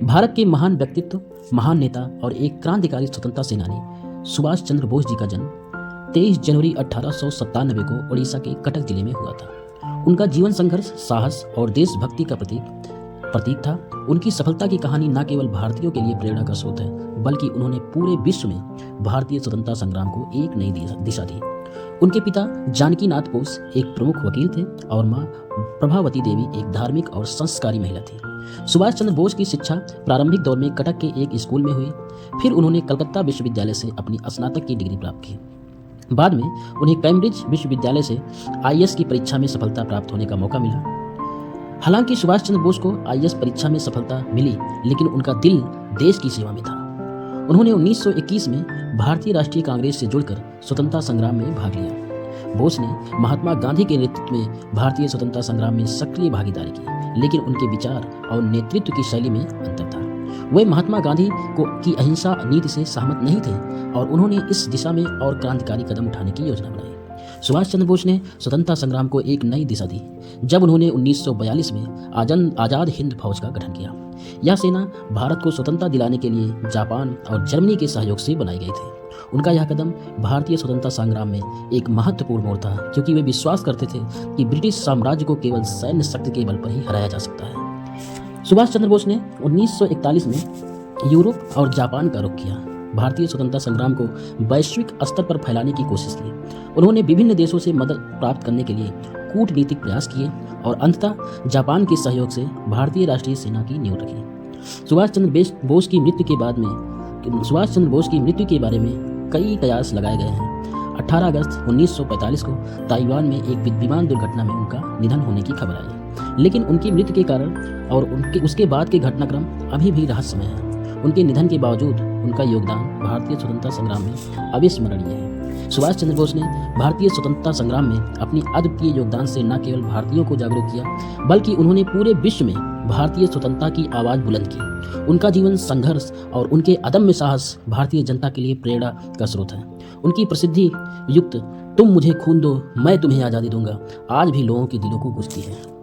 भारत के महान व्यक्तित्व, महान नेता और एक क्रांतिकारी स्वतंत्रता सेनानी सुभाष चंद्र बोस जी का जन्म 23 जनवरी 1897 को ओडिशा के कटक जिले में हुआ था। उनका जीवन संघर्ष, साहस और देशभक्ति का प्रतीक था। उनकी सफलता की कहानी न केवल भारतीयों के लिए प्रेरणा का स्रोत है, बल्कि उन्होंने पूरे विश्व में भारतीय स्वतंत्रता संग्राम को एक नई दिशा दी। उनके पिता जानकी नाथ बोस एक प्रमुख वकील थे और मां प्रभावती देवी एक धार्मिक और संस्कारी महिला थी। सुभाष चंद्र बोस की शिक्षा प्रारंभिक दौर में कटक के एक स्कूल में हुई। फिर उन्होंने कलकत्ता विश्वविद्यालय से अपनी स्नातक की डिग्री प्राप्त की। बाद में उन्हें कैम्ब्रिज विश्वविद्यालय से आईएएस की परीक्षा में सफलता प्राप्त होने का मौका मिला। हालांकि सुभाष चंद्र बोस को आईएएस परीक्षा में सफलता मिली, लेकिन उनका दिल देश की सेवा में था। उन्होंने 1921 में भारतीय राष्ट्रीय कांग्रेस से जुड़कर स्वतंत्रता संग्राम में भाग लिया। बोस ने महात्मा गांधी के नेतृत्व में भारतीय स्वतंत्रता संग्राम में सक्रिय भागीदारी की, लेकिन उनके विचार और नेतृत्व की शैली में अंतर था। वे महात्मा गांधी की अहिंसा नीति से सहमत नहीं थे और उन्होंने इस दिशा में और क्रांतिकारी कदम उठाने की योजना बनाई। सुभाष चंद्र बोस ने स्वतंत्रता संग्राम को एक नई दिशा दी जब उन्होंने 1942 में आजाद हिंद फौज का गठन किया। यह सेना भारत को स्वतंत्रता दिलाने के लिए जापान और जर्मनी के सहयोग से बनाई गई थी। उनका यह कदम भारतीय स्वतंत्रता संग्राम में एक महत्वपूर्ण मोड़ था, क्योंकि वे विश्वास करते थे कि ब्रिटिश साम्राज्य को केवल सैन्य शक्ति के बल पर ही हराया जा सकता है। सुभाष चंद्र बोस ने 1941 में यूरोप और जापान का रुख किया। भारतीय स्वतंत्रता संग्राम को वैश्विक स्तर पर फैलाने की कोशिश की। उन्होंने विभिन्न देशों से मदद प्राप्त करने के लिए कूटनीतिक प्रयास किए और अंततः जापान के सहयोग से भारतीय राष्ट्रीय सेना की नींव रखी। सुभाष चंद्र बोस की मृत्यु के बारे में कई कयास लगाए गए हैं। 18 अगस्त 1945 को ताइवान में एक विमान दुर्घटना में उनका निधन होने की खबर आई, लेकिन उनकी मृत्यु के कारण और उसके बाद के घटनाक्रम अभी भी रहस्यमय है। उनके निधन के बावजूद उनका योगदान भारतीय स्वतंत्रता संग्राम में अविस्मरणीय है। सुभाष चंद्र बोस ने भारतीय स्वतंत्रता संग्राम में अपनी अद्वितीय योगदान से न केवल भारतीयों को जागरूक किया, बल्कि उन्होंने पूरे विश्व में भारतीय स्वतंत्रता की आवाज़ बुलंद की। उनका जीवन संघर्ष और उनके अदम्य साहस भारतीय जनता के लिए प्रेरणा का स्रोत है। उनकी प्रसिद्धि युक्त "तुम मुझे खून दो, मैं तुम्हें आज़ादी दूंगा" आज भी लोगों के दिलों को गूंजती है।